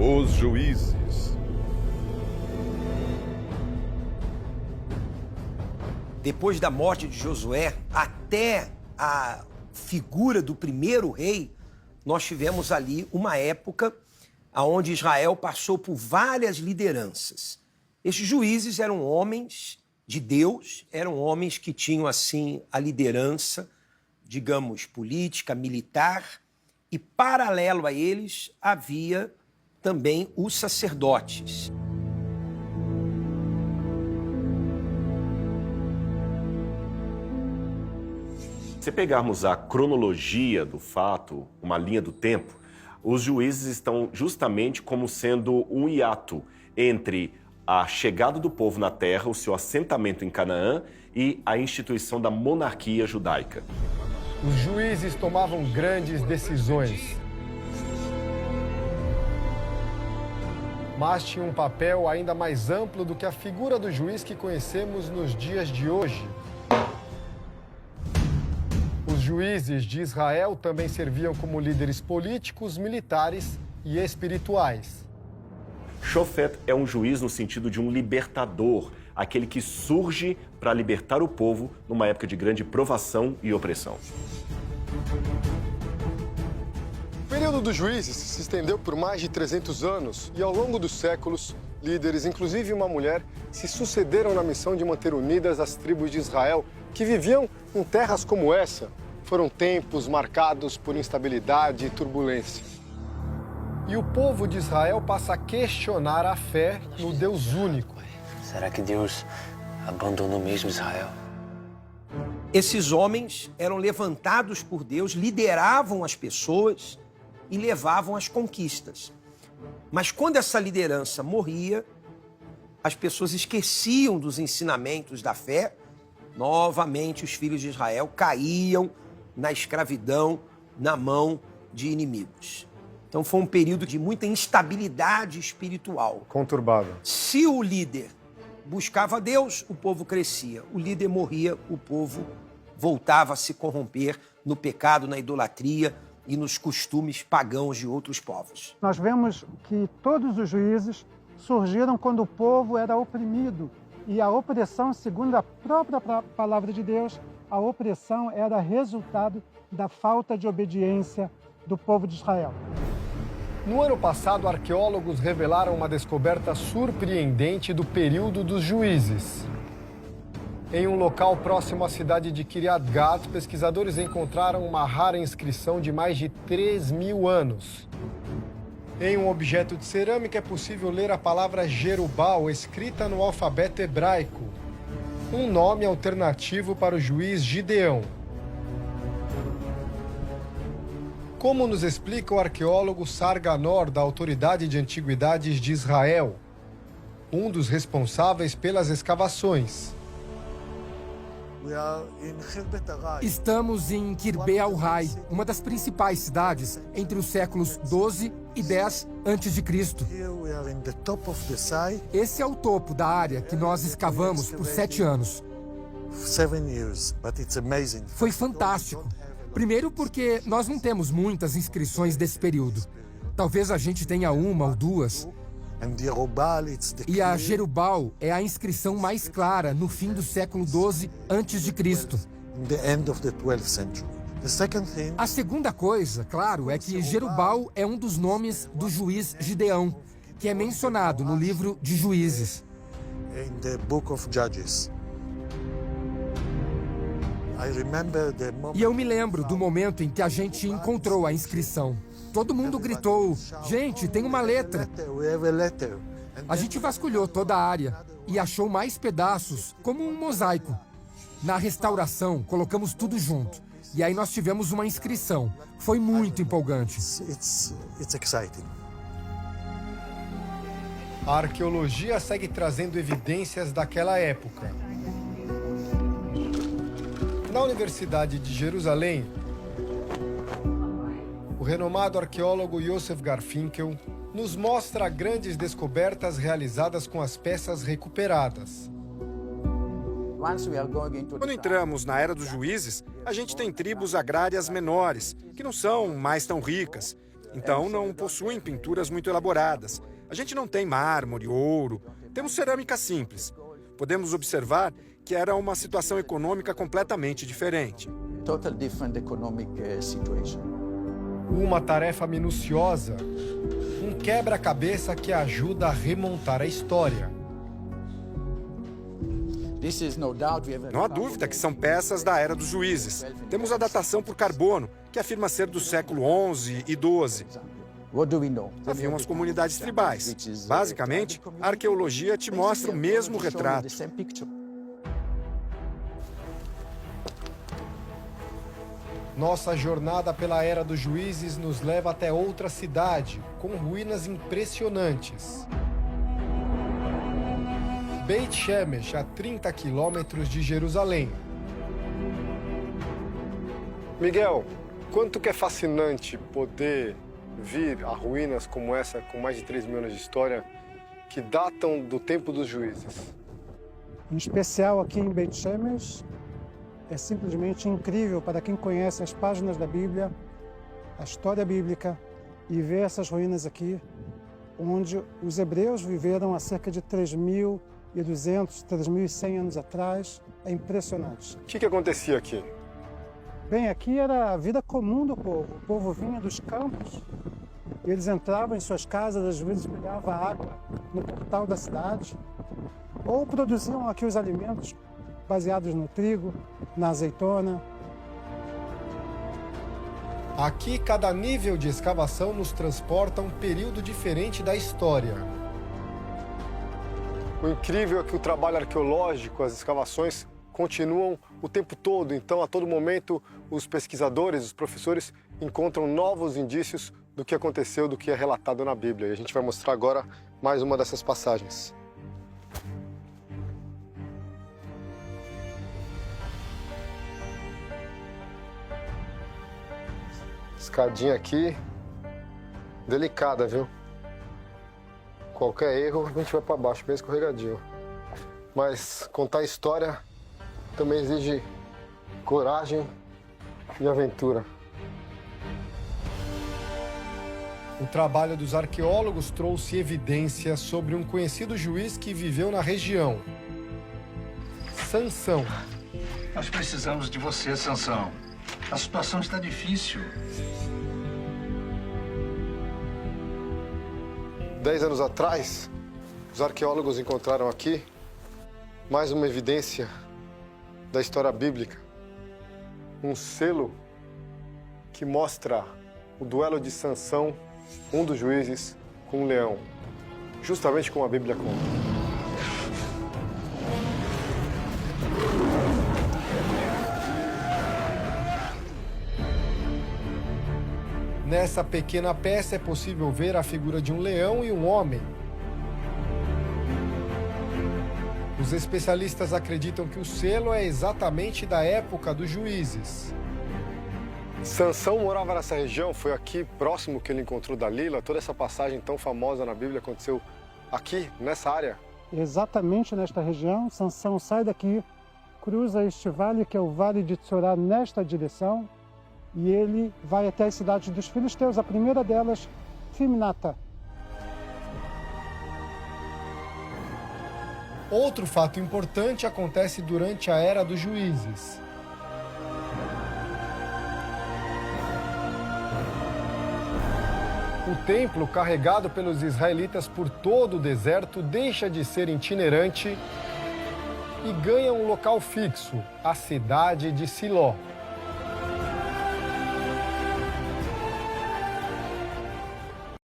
Os Juízes. Depois da morte de Josué, até a figura do primeiro rei, nós tivemos ali uma época onde Israel passou por várias lideranças. Estes juízes eram homens de Deus, eram homens que tinham, assim, a liderança, digamos, política, militar, e paralelo a eles havia também os sacerdotes. Se pegarmos a cronologia do fato, uma linha do tempo, os juízes estão justamente como sendo um hiato entre a chegada do povo na terra, o seu assentamento em Canaã e a instituição da monarquia judaica. Os juízes tomavam grandes decisões, mas tinham um papel ainda mais amplo do que a figura do juiz que conhecemos nos dias de hoje. Os juízes de Israel também serviam como líderes políticos, militares e espirituais. Shofet é um juiz no sentido de um libertador, aquele que surge para libertar o povo numa época de grande provação e opressão. O período dos juízes se estendeu por mais de 300 anos e, ao longo dos séculos, líderes, inclusive uma mulher, se sucederam na missão de manter unidas as tribos de Israel que viviam em terras como essa. Foram tempos marcados por instabilidade e turbulência. E o povo de Israel passa a questionar a fé no Deus único. Será que Deus abandonou mesmo Israel? Esses homens eram levantados por Deus, lideravam as pessoas e levavam as conquistas. Mas quando essa liderança morria, as pessoas esqueciam dos ensinamentos da fé. Novamente, os filhos de Israel caíam na escravidão, na mão de inimigos. Então foi um período de muita instabilidade espiritual. Conturbado. Se o líder buscava Deus, o povo crescia. O líder morria, o povo voltava a se corromper no pecado, na idolatria e nos costumes pagãos de outros povos. Nós vemos que todos os juízes surgiram quando o povo era oprimido. E a opressão, segundo a própria palavra de Deus, a opressão era resultado da falta de obediência do povo de Israel. No ano passado, arqueólogos revelaram uma descoberta surpreendente do período dos juízes. Em um local próximo à cidade de Kiryat Gat, pesquisadores encontraram uma rara inscrição de mais de 3.000 anos. Em um objeto de cerâmica é possível ler a palavra Jerubal, escrita no alfabeto hebraico, um nome alternativo para o juiz Gideão. Como nos explica o arqueólogo Sarganor, da Autoridade de Antiguidades de Israel, um dos responsáveis pelas escavações. Estamos em Kirbe al-Rai, uma das principais cidades entre os séculos 12 e 10 a.C. Esse é o topo da área que nós escavamos por 7 anos. Foi fantástico. Primeiro porque nós não temos muitas inscrições desse período. Talvez a gente tenha uma ou duas. E a Jerubal é a inscrição mais clara no fim do século 12 a.C. A segunda coisa, claro, é que Jerubal é um dos nomes do juiz Gideão, que é mencionado no livro de Juízes. E eu me lembro do momento em que a gente encontrou a inscrição. Todo mundo gritou, gente, tem uma letra. A gente vasculhou toda a área e achou mais pedaços, como um mosaico. Na restauração, colocamos tudo junto. E aí nós tivemos uma inscrição. Foi muito empolgante. A arqueologia segue trazendo evidências daquela época. Na Universidade de Jerusalém, o renomado arqueólogo Yosef Garfinkel nos mostra grandes descobertas realizadas com as peças recuperadas. Quando entramos na Era dos Juízes, a gente tem tribos agrárias menores, que não são mais tão ricas. então não possuem pinturas muito elaboradas. A gente não tem mármore, ouro, temos cerâmica simples. Podemos observar que era uma situação econômica completamente diferente. Total different economic situation. Uma tarefa minuciosa, um quebra-cabeça que ajuda a remontar a história. Não há dúvida que são peças da Era dos Juízes. Temos a datação por carbono, que afirma ser do século XI e XII. Haviam as comunidades tribais. Basicamente, a arqueologia te mostra o mesmo retrato. Nossa jornada pela Era dos Juízes nos leva até outra cidade, com ruínas impressionantes. Beit Shemesh, a 30 quilômetros de Jerusalém. Miguel, quanto que é fascinante poder vir a ruínas como essa, com mais de 3 mil anos de história, que datam do tempo dos juízes. Em especial aqui em Beit Shemesh, é simplesmente incrível para quem conhece as páginas da Bíblia, a história bíblica, e ver essas ruínas aqui, onde os hebreus viveram há cerca de 3.200, 3.100 anos atrás. É impressionante. O que acontecia aqui? Bem, aqui era a vida comum do povo. O povo vinha dos campos, eles entravam em suas casas, às vezes pegavam água no portal da cidade, ou produziam aqui os alimentos baseados no trigo, na azeitona. Aqui, cada nível de escavação nos transporta a um período diferente da história. O incrível é que o trabalho arqueológico, as escavações, continuam o tempo todo. Então, a todo momento, os pesquisadores, os professores encontram novos indícios do que aconteceu, do que é relatado na Bíblia. E a gente vai mostrar agora mais uma dessas passagens. Escadinha aqui, delicada, viu? Qualquer erro, a gente vai para baixo, bem escorregadinho. Mas contar história também exige coragem e aventura. O trabalho dos arqueólogos trouxe evidências sobre um conhecido juiz que viveu na região. Sansão. Nós precisamos de você, Sansão. A situação está difícil. 10 anos atrás, os arqueólogos encontraram aqui mais uma evidência da história bíblica. Um selo que mostra o duelo de Sansão, um dos juízes, com um leão. Justamente como a Bíblia conta. Nessa pequena peça é possível ver a figura de um leão e um homem. Os especialistas acreditam que o selo é exatamente da época dos juízes. Sansão morava nessa região, foi aqui próximo que ele encontrou Dalila. Toda essa passagem tão famosa na Bíblia aconteceu aqui, nessa área. Exatamente nesta região, Sansão sai daqui, cruza este vale, que é o Vale de Tsorá, nesta direção, e ele vai até as cidades dos filisteus, a primeira delas, Timnata. Outro fato importante acontece durante a Era dos Juízes. O templo, carregado pelos israelitas por todo o deserto, deixa de ser itinerante e ganha um local fixo, a cidade de Siló.